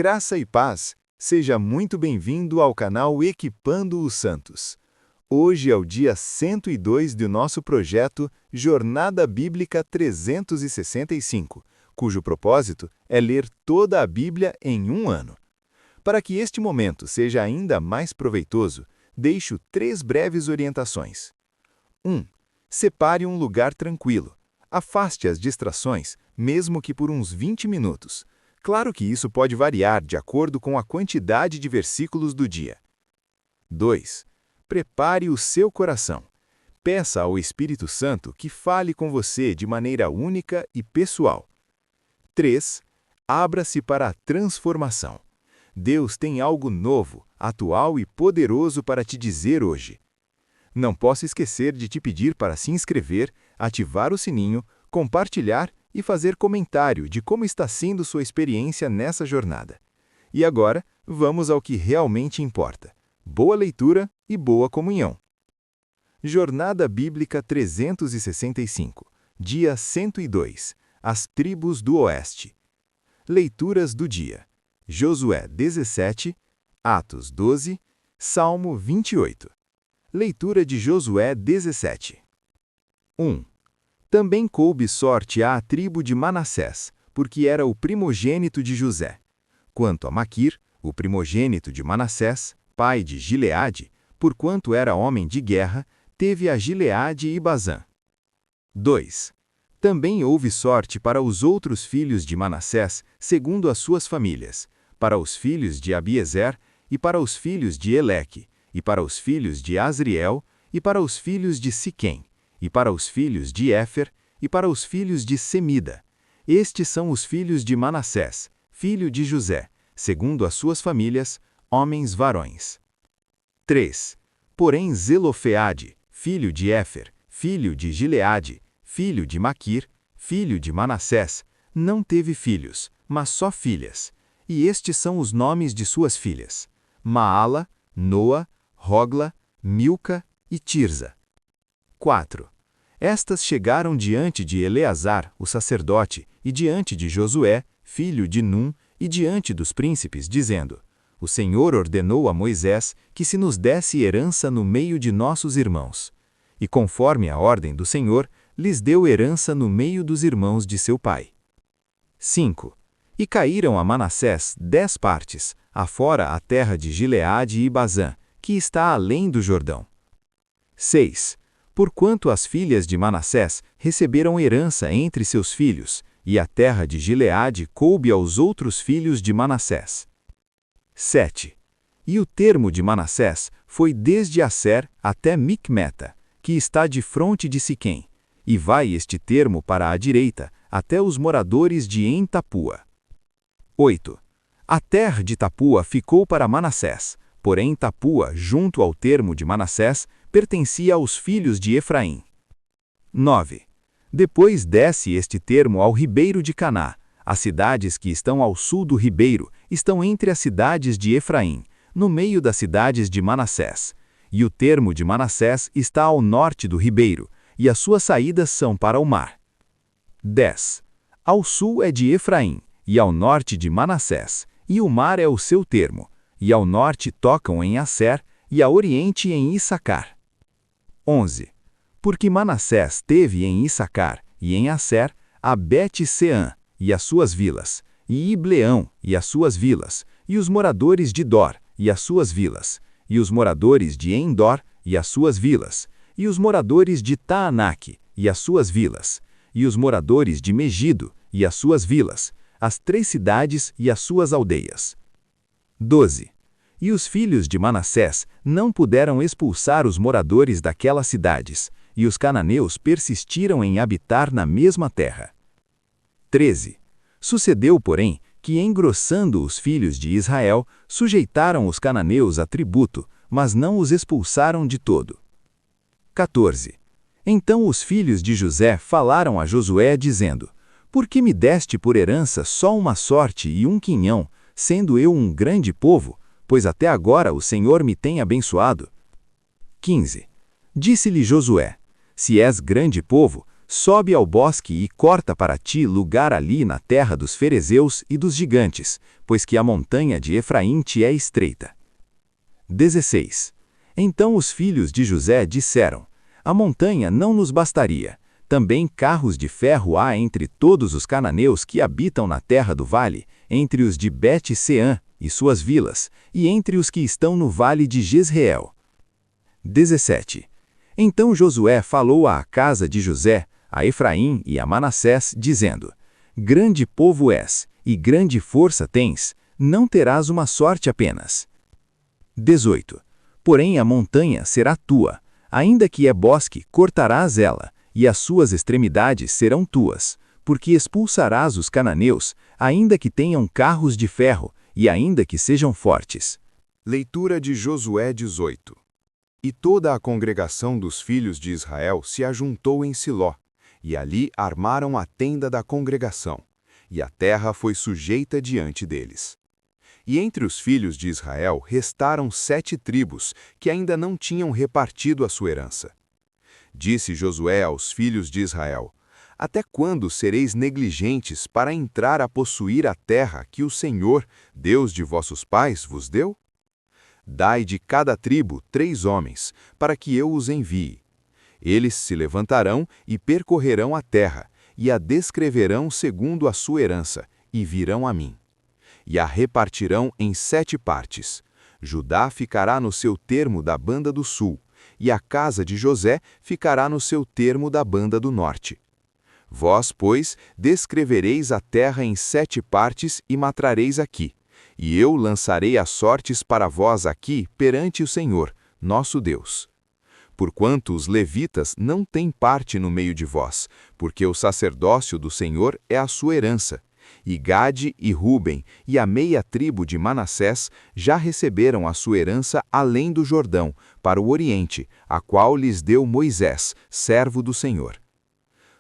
Graça e paz, seja muito bem-vindo ao canal Equipando os Santos. Hoje é o dia 102 do nosso projeto Jornada Bíblica 365, cujo propósito é ler toda a Bíblia em um ano. Para que este momento seja ainda mais proveitoso, deixo 3 breves orientações. 1. Separe um lugar tranquilo. Afaste as distrações, mesmo que por uns 20 minutos. Claro que isso pode variar de acordo com a quantidade de versículos do dia. 2. Prepare o seu coração. Peça ao Espírito Santo que fale com você de maneira única e pessoal. 3. Abra-se para a transformação. Deus tem algo novo, atual e poderoso para te dizer hoje. Não posso esquecer de te pedir para se inscrever, ativar o sininho, compartilhar e fazer comentário de como está sendo sua experiência nessa jornada. E agora, vamos ao que realmente importa. Boa leitura e boa comunhão. Jornada Bíblica 365, dia 102, As Tribos do Oeste. Leituras do dia. Josué 17, Atos 12, Salmo 28. Leitura de Josué 17. 1. Também coube sorte à tribo de Manassés, porque era o primogênito de José. Quanto a Maquir, o primogênito de Manassés, pai de Gileade, porquanto era homem de guerra, teve a Gileade e Bazã. 2. Também houve sorte para os outros filhos de Manassés, segundo as suas famílias, para os filhos de Abiezer, e para os filhos de Eleque, e para os filhos de Asriel, e para os filhos de Siquém, e para os filhos de Éfer, e para os filhos de Semida. Estes são os filhos de Manassés, filho de José, segundo as suas famílias, homens varões. 3. Porém Zelofeade, filho de Éfer, filho de Gileade, filho de Maquir, filho de Manassés, não teve filhos, mas só filhas. E estes são os nomes de suas filhas: Maala, Noa, Rogla, Milca e Tirza. 4. Estas chegaram diante de Eleazar, o sacerdote, e diante de Josué, filho de Num, e diante dos príncipes, dizendo: O Senhor ordenou a Moisés que se nos desse herança no meio de nossos irmãos. E conforme a ordem do Senhor, lhes deu herança no meio dos irmãos de seu pai. 5. E caíram a Manassés 10 partes, afora a terra de Gileade e Bazã, que está além do Jordão. 6. Porquanto as filhas de Manassés receberam herança entre seus filhos, e a terra de Gileade coube aos outros filhos de Manassés. 7. E o termo de Manassés foi desde Asser até Micmeta, que está de fronte de Siquém, e vai este termo para a direita, até os moradores de En-Tapua. 8. A terra de Tapua ficou para Manassés, porém Tapua, junto ao termo de Manassés, pertencia aos filhos de Efraim. 9. Depois desce este termo ao ribeiro de Caná. As cidades que estão ao sul do ribeiro estão entre as cidades de Efraim, no meio das cidades de Manassés. E o termo de Manassés está ao norte do ribeiro, e as suas saídas são para o mar. 10. Ao sul é de Efraim, e ao norte de Manassés, e o mar é o seu termo, e ao norte tocam em Asser, e a oriente em Issacar. 11. Porque Manassés teve em Issacar e em Asser a Bet-Seã e as suas vilas, e Ibleão e as suas vilas, e os moradores de Dor e as suas vilas, e os moradores de Endor e as suas vilas, e os moradores de Taanaque e as suas vilas, e os moradores de Megido e as suas vilas, as 3 cidades e as suas aldeias. 12. E os filhos de Manassés não puderam expulsar os moradores daquelas cidades, e os cananeus persistiram em habitar na mesma terra. 13. Sucedeu, porém, que engrossando os filhos de Israel, sujeitaram os cananeus a tributo, mas não os expulsaram de todo. 14. Então os filhos de José falaram a Josué, dizendo: Por que me deste por herança só uma sorte e um quinhão, sendo eu um grande povo? Pois até agora o Senhor me tem abençoado. 15. Disse-lhe Josué: Se és grande povo, sobe ao bosque e corta para ti lugar ali na terra dos ferezeus e dos gigantes, pois que a montanha de Efraim te é estreita. 16. Então os filhos de José disseram: a montanha não nos bastaria. Também carros de ferro há entre todos os cananeus que habitam na terra do vale, entre os de Bet-Seã e suas vilas, e entre os que estão no vale de Jezreel. 17. Então Josué falou à casa de José, a Efraim e a Manassés, dizendo: grande povo és, e grande força tens, não terás uma sorte apenas. 18. Porém a montanha será tua, ainda que é bosque, cortarás ela, e as suas extremidades serão tuas, porque expulsarás os cananeus, ainda que tenham carros de ferro, e ainda que sejam fortes. Leitura de Josué 18. E toda a congregação dos filhos de Israel se ajuntou em Siló, e ali armaram a tenda da congregação, e a terra foi sujeita diante deles. E entre os filhos de Israel restaram 7 tribos, que ainda não tinham repartido a sua herança. Disse Josué aos filhos de Israel: até quando sereis negligentes para entrar a possuir a terra que o Senhor, Deus de vossos pais, vos deu? Dai de cada tribo 3 homens, para que eu os envie. Eles se levantarão e percorrerão a terra, e a descreverão segundo a sua herança, e virão a mim. E a repartirão em 7 partes. Judá ficará no seu termo da banda do sul, e a casa de José ficará no seu termo da banda do norte. Vós, pois, descrevereis a terra em 7 partes e matrareis aqui, e eu lançarei as sortes para vós aqui perante o Senhor, nosso Deus. Porquanto os levitas não têm parte no meio de vós, porque o sacerdócio do Senhor é a sua herança. E Gade e Ruben e a meia tribo de Manassés já receberam a sua herança além do Jordão, para o oriente, a qual lhes deu Moisés, servo do Senhor.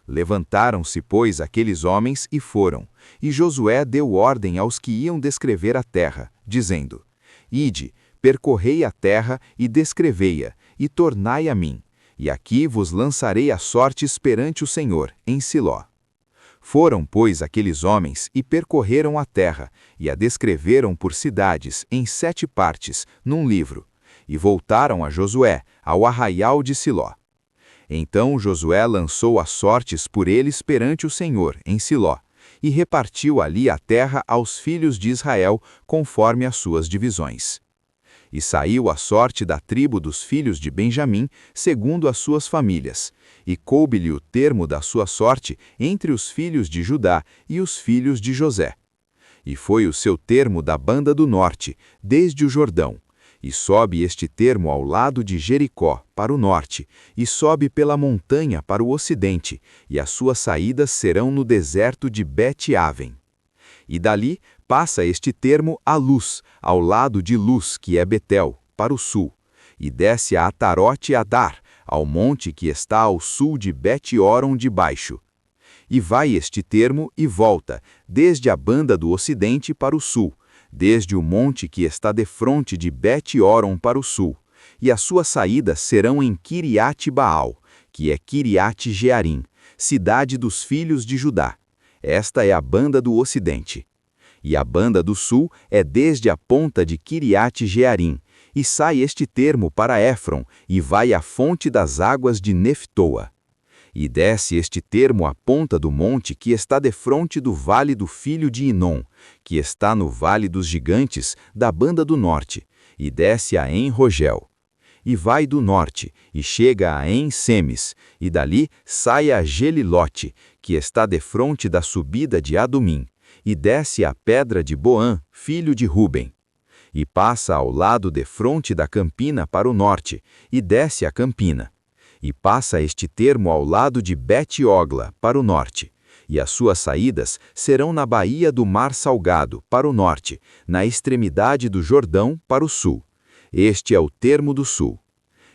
Levantaram-se, pois, aqueles homens e foram, e Josué deu ordem aos que iam descrever a terra, dizendo: ide, percorrei a terra e descrevei-a, e tornai a mim, e aqui vos lançarei as sortes perante o Senhor, em Siló. Foram, pois, aqueles homens e percorreram a terra, e a descreveram por cidades, em 7 partes, num livro, e voltaram a Josué, ao arraial de Siló. Então Josué lançou as sortes por eles perante o Senhor, em Siló, e repartiu ali a terra aos filhos de Israel, conforme as suas divisões. E saiu a sorte da tribo dos filhos de Benjamim, segundo as suas famílias, e coube-lhe o termo da sua sorte entre os filhos de Judá e os filhos de José. E foi o seu termo da banda do norte, desde o Jordão, e sobe este termo ao lado de Jericó, para o norte, e sobe pela montanha para o ocidente, e as suas saídas serão no deserto de Bet-Aven. E dali passa este termo a Luz, ao lado de Luz, que é Betel, para o sul, e desce a Atarote-Adar, ao monte que está ao sul de Bet-Horon de baixo. E vai este termo e volta, desde a banda do ocidente para o sul, desde o monte que está defronte de Bet-Horon para o sul, e as suas saídas serão em Kiriat-Baal, que é Kiriat-Jearim, cidade dos filhos de Judá. Esta é a banda do ocidente. E a banda do sul é desde a ponta de Kiriat-Jearim, e sai este termo para Éfron, e vai à fonte das águas de Neftoa. E desce este termo à ponta do monte que está defronte do vale do filho de Inom, que está no vale dos gigantes, da banda do norte, e desce a En-Rogel. E vai do norte, e chega a En-Semes, e dali sai a Gelilote, que está defronte da subida de Adumim, e desce a pedra de Boã, filho de Ruben. E passa ao lado defronte da campina para o norte, e desce a campina. E passa este termo ao lado de Bet-Ogla, para o norte, e as suas saídas serão na baía do Mar Salgado, para o norte, na extremidade do Jordão, para o sul. Este é o termo do sul.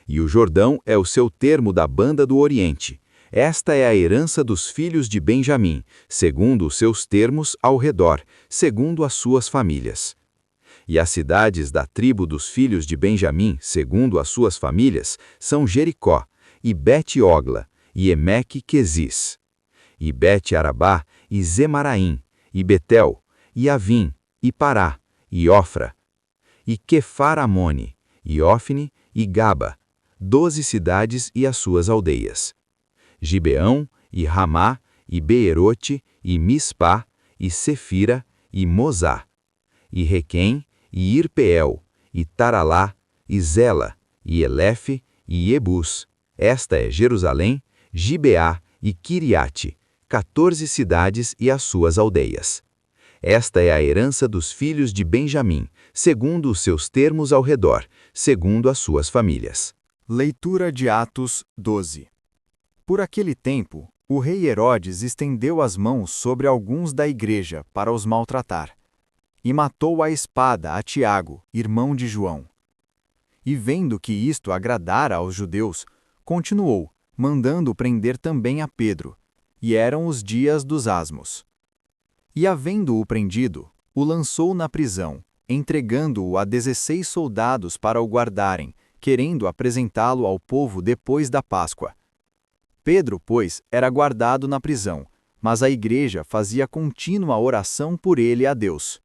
E o Jordão é o seu termo da banda do oriente. Esta é a herança dos filhos de Benjamim, segundo os seus termos ao redor, segundo as suas famílias. E as cidades da tribo dos filhos de Benjamim, segundo as suas famílias, são Jericó, e Bet-Ogla, e Emeque-Quezis, e Bet-Arabá, e Zemaraim, e Betel, e Avim, e Pará, e Ofra, e Quefar-Amone, e Ofne, e Gaba, 12 cidades e as suas aldeias. Gibeão, e Ramá, e Beerote, e Mispá, e Sefira, e Mozá, e Requém, e Irpeel, e Taralá, e Zela, e Elefe, e Ebus. Esta é Jerusalém, Gibeá e Quiriate, 14 cidades e as suas aldeias. Esta é a herança dos filhos de Benjamim, segundo os seus termos ao redor, segundo as suas famílias. Leitura de Atos 12. Por aquele tempo, o rei Herodes estendeu as mãos sobre alguns da igreja para os maltratar, e matou à espada a Tiago, irmão de João. E vendo que isto agradara aos judeus, continuou, mandando prender também a Pedro, e eram os dias dos asmos. E havendo-o prendido, o lançou na prisão, entregando-o a 16 soldados para o guardarem, querendo apresentá-lo ao povo depois da Páscoa. Pedro, pois, era guardado na prisão, mas a igreja fazia contínua oração por ele a Deus.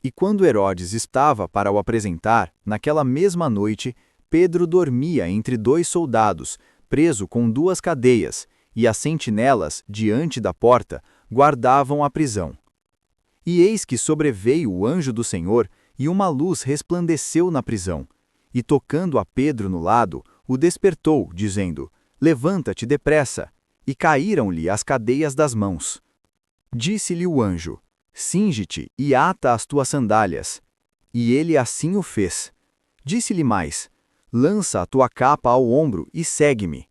E quando Herodes estava para o apresentar, naquela mesma noite, Pedro dormia entre 2 soldados, preso com 2 cadeias, e as sentinelas, diante da porta, guardavam a prisão. E eis que sobreveio o anjo do Senhor, e uma luz resplandeceu na prisão. E tocando a Pedro no lado, o despertou, dizendo: Levanta-te depressa! E caíram-lhe as cadeias das mãos. Disse-lhe o anjo: Cinge-te e ata as tuas sandálias. E ele assim o fez. Disse-lhe mais: Lança a tua capa ao ombro e segue-me.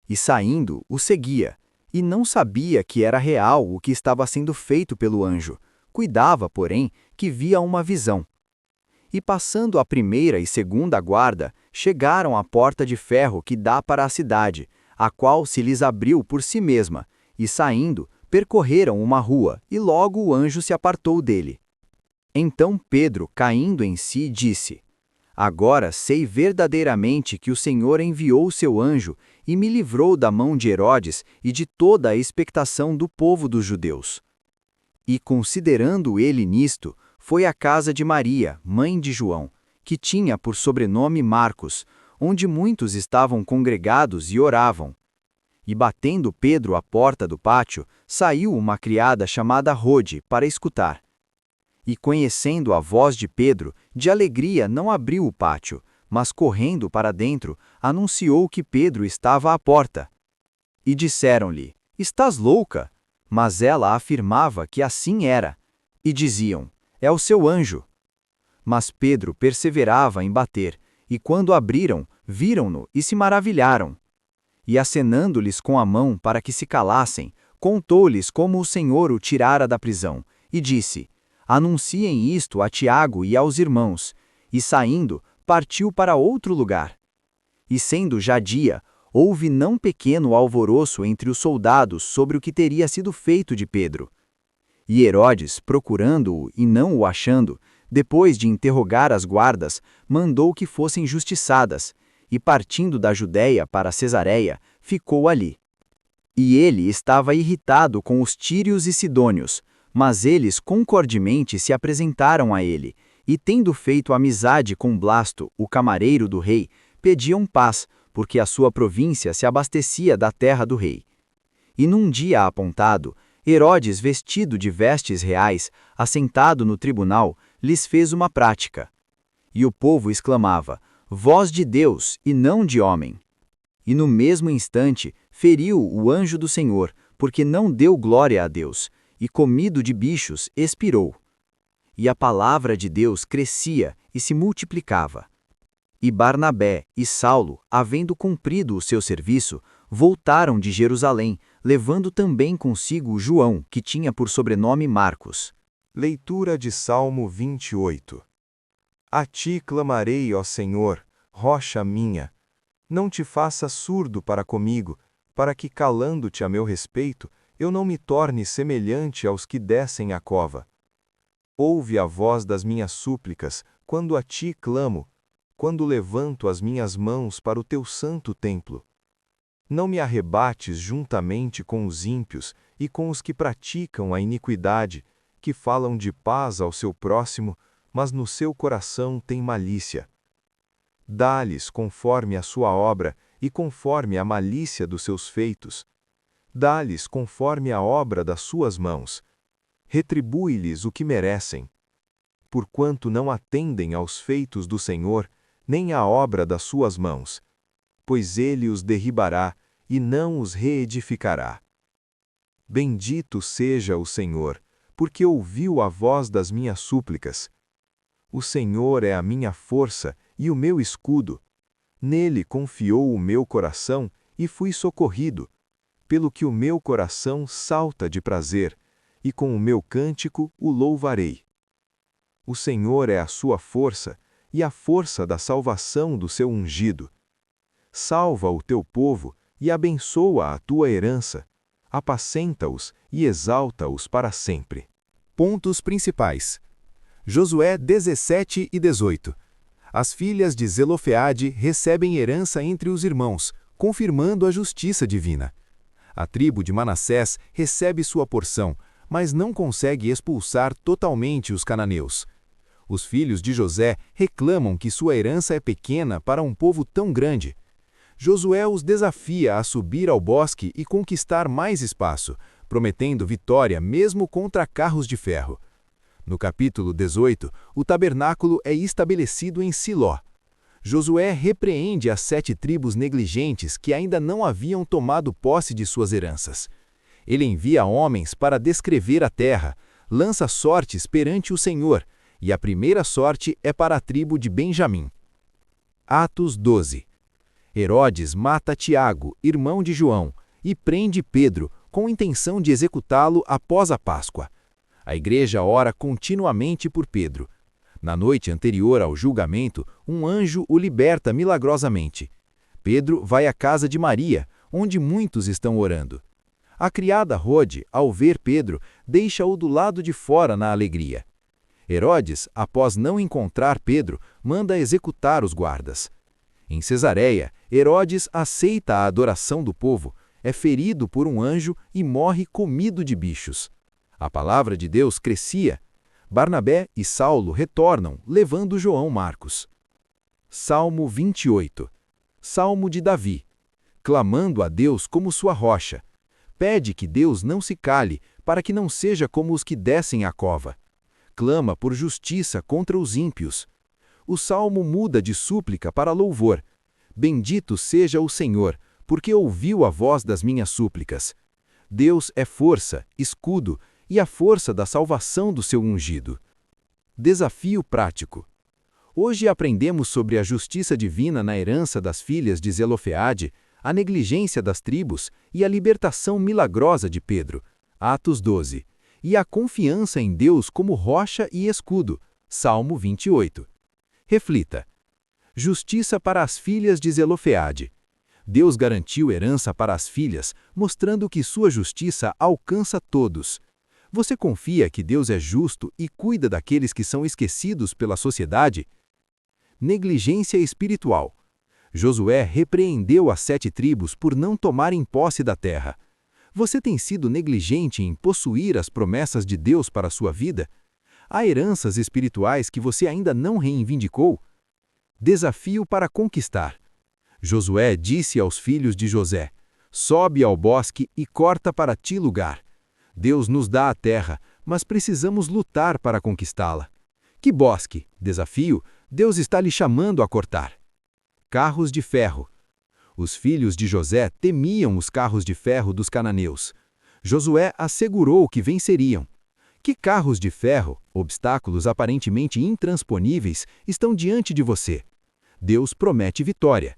E saindo, o seguia, e não sabia que era real o que estava sendo feito pelo anjo. Cuidava, porém, que via uma visão. E passando a primeira e segunda guarda, chegaram à porta de ferro que dá para a cidade, a qual se lhes abriu por si mesma, e saindo, percorreram uma rua, e logo o anjo se apartou dele. Então Pedro, caindo em si, disse: Agora sei verdadeiramente que o Senhor enviou seu anjo e me livrou da mão de Herodes e de toda a expectação do povo dos judeus. E considerando ele nisto, foi à casa de Maria, mãe de João, que tinha por sobrenome Marcos, onde muitos estavam congregados e oravam. E batendo Pedro à porta do pátio, saiu uma criada chamada Rode para escutar. E conhecendo a voz de Pedro, de alegria não abriu o pátio, mas correndo para dentro, anunciou que Pedro estava à porta. E disseram-lhe: Estás louca? Mas ela afirmava que assim era. E diziam: É o seu anjo. Mas Pedro perseverava em bater, e quando abriram, viram-no e se maravilharam. E acenando-lhes com a mão para que se calassem, contou-lhes como o Senhor o tirara da prisão, e disse: Anunciem isto a Tiago e aos irmãos. E saindo, partiu para outro lugar. E sendo já dia, houve não pequeno alvoroço entre os soldados sobre o que teria sido feito de Pedro. E Herodes, procurando-o e não o achando, depois de interrogar as guardas, mandou que fossem justiçadas, e partindo da Judéia para Cesareia, ficou ali. E ele estava irritado com os tírios e sidônios, mas eles concordemente se apresentaram a ele, e tendo feito amizade com Blasto, o camareiro do rei, pediam paz, porque a sua província se abastecia da terra do rei. E num dia apontado, Herodes, vestido de vestes reais, assentado no tribunal, lhes fez uma prática. E o povo exclamava: Voz de Deus, e não de homem. E no mesmo instante, feriu o anjo do Senhor, porque não deu glória a Deus, e comido de bichos, expirou. E a palavra de Deus crescia e se multiplicava. E Barnabé e Saulo, havendo cumprido o seu serviço, voltaram de Jerusalém, levando também consigo João, que tinha por sobrenome Marcos. Leitura de Salmo 28. A ti clamarei, ó Senhor, rocha minha. Não te faças surdo para comigo, para que, calando-te a meu respeito, eu não me torne semelhante aos que descem a cova. Ouve a voz das minhas súplicas, quando a ti clamo, quando levanto as minhas mãos para o teu santo templo. Não me arrebates juntamente com os ímpios e com os que praticam a iniquidade, que falam de paz ao seu próximo, mas no seu coração têm malícia. Dá-lhes conforme a sua obra e conforme a malícia dos seus feitos. Dá-lhes conforme a obra das suas mãos. Retribui-lhes o que merecem. Porquanto não atendem aos feitos do Senhor, nem à obra das suas mãos, pois ele os derribará e não os reedificará. Bendito seja o Senhor, porque ouviu a voz das minhas súplicas. O Senhor é a minha força e o meu escudo. Nele confiou o meu coração e fui socorrido, pelo que o meu coração salta de prazer, e com o meu cântico o louvarei. O Senhor é a sua força e a força da salvação do seu ungido. Salva o teu povo e abençoa a tua herança. Apacenta-os e exalta-os para sempre. Pontos principais. Josué 17 e 18. As filhas de Zelofeade recebem herança entre os irmãos, confirmando a justiça divina. A tribo de Manassés recebe sua porção, mas não consegue expulsar totalmente os cananeus. Os filhos de José reclamam que sua herança é pequena para um povo tão grande. Josué os desafia a subir ao bosque e conquistar mais espaço, prometendo vitória mesmo contra carros de ferro. No capítulo 18, o tabernáculo é estabelecido em Siló. Josué repreende as 7 tribos negligentes que ainda não haviam tomado posse de suas heranças. Ele envia homens para descrever a terra, lança sortes perante o Senhor, e a primeira sorte é para a tribo de Benjamim. Atos 12. Herodes mata Tiago, irmão de João, e prende Pedro, com intenção de executá-lo após a Páscoa. A igreja ora continuamente por Pedro. Na noite anterior ao julgamento, um anjo o liberta milagrosamente. Pedro vai à casa de Maria, onde muitos estão orando. A criada Rode, ao ver Pedro, deixa-o do lado de fora na alegria. Herodes, após não encontrar Pedro, manda executar os guardas. Em Cesareia, Herodes aceita a adoração do povo, é ferido por um anjo e morre comido de bichos. A palavra de Deus crescia. Barnabé e Saulo retornam, levando João Marcos. Salmo 28. Salmo de Davi. Clamando a Deus como sua rocha. Pede que Deus não se cale, para que não seja como os que descem à cova. Clama por justiça contra os ímpios. O salmo muda de súplica para louvor. Bendito seja o Senhor, porque ouviu a voz das minhas súplicas. Deus é força, escudo, e a força da salvação do seu ungido. Desafio prático. Hoje aprendemos sobre a justiça divina na herança das filhas de Zelofeade, a negligência das tribos e a libertação milagrosa de Pedro, Atos 12, e a confiança em Deus como rocha e escudo, Salmo 28. Reflita. Justiça para as filhas de Zelofeade. Deus garantiu herança para as filhas, mostrando que sua justiça alcança todos. Você confia que Deus é justo e cuida daqueles que são esquecidos pela sociedade? Negligência espiritual. Josué repreendeu as 7 tribos por não tomarem posse da terra. Você tem sido negligente em possuir as promessas de Deus para a sua vida? Há heranças espirituais que você ainda não reivindicou? Desafio para conquistar. Josué disse aos filhos de José: sobe ao bosque e corta para ti lugar. Deus nos dá a terra, mas precisamos lutar para conquistá-la. Que bosque? Desafio, Deus está lhe chamando a cortar. Carros de ferro. Os filhos de José temiam os carros de ferro dos cananeus. Josué assegurou que venceriam. Que carros de ferro, obstáculos aparentemente intransponíveis, estão diante de você? Deus promete vitória.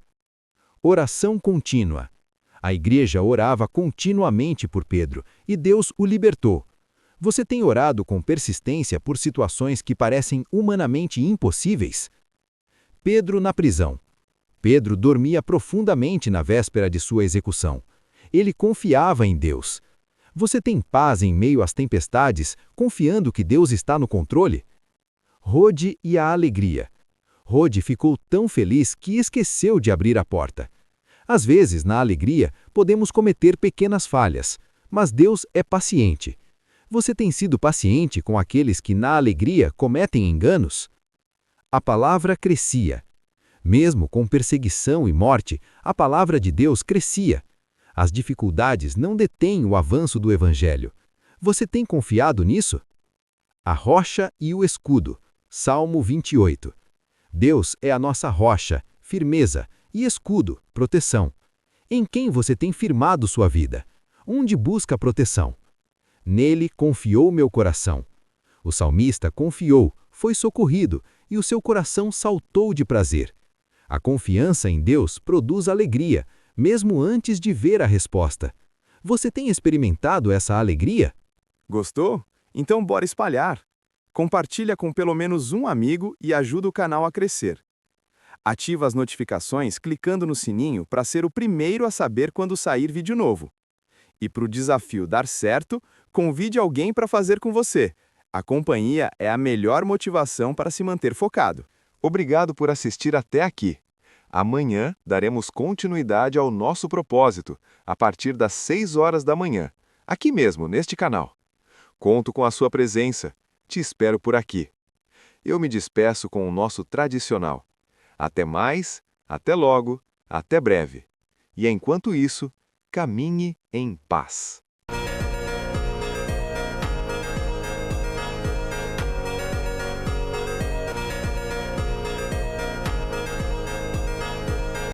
Oração contínua. A igreja orava continuamente por Pedro, e Deus o libertou. Você tem orado com persistência por situações que parecem humanamente impossíveis? Pedro na prisão. Pedro dormia profundamente na véspera de sua execução. Ele confiava em Deus. Você tem paz em meio às tempestades, confiando que Deus está no controle? Rode e a alegria. Rode ficou tão feliz que esqueceu de abrir a porta. Às vezes, na alegria, podemos cometer pequenas falhas, mas Deus é paciente. Você tem sido paciente com aqueles que, na alegria, cometem enganos? A palavra crescia. Mesmo com perseguição e morte, a palavra de Deus crescia. As dificuldades não detêm o avanço do Evangelho. Você tem confiado nisso? A rocha e o escudo. Salmo 28. Deus é a nossa rocha, firmeza, e escudo, proteção. Em quem você tem firmado sua vida? Onde busca proteção? Nele confiou meu coração. O salmista confiou, foi socorrido, e o seu coração saltou de prazer. A confiança em Deus produz alegria, mesmo antes de ver a resposta. Você tem experimentado essa alegria? Gostou? Então bora espalhar. Compartilha com pelo menos um amigo e ajuda o canal a crescer. Ativa as notificações clicando no sininho para ser o primeiro a saber quando sair vídeo novo. E para o desafio dar certo, convide alguém para fazer com você. A companhia é a melhor motivação para se manter focado. Obrigado por assistir até aqui. Amanhã daremos continuidade ao nosso propósito, a partir das 6 horas da manhã, aqui mesmo, neste canal. Conto com a sua presença. Te espero por aqui. Eu me despeço com o nosso tradicional. Até mais, até logo, até breve. E enquanto isso, caminhe em paz.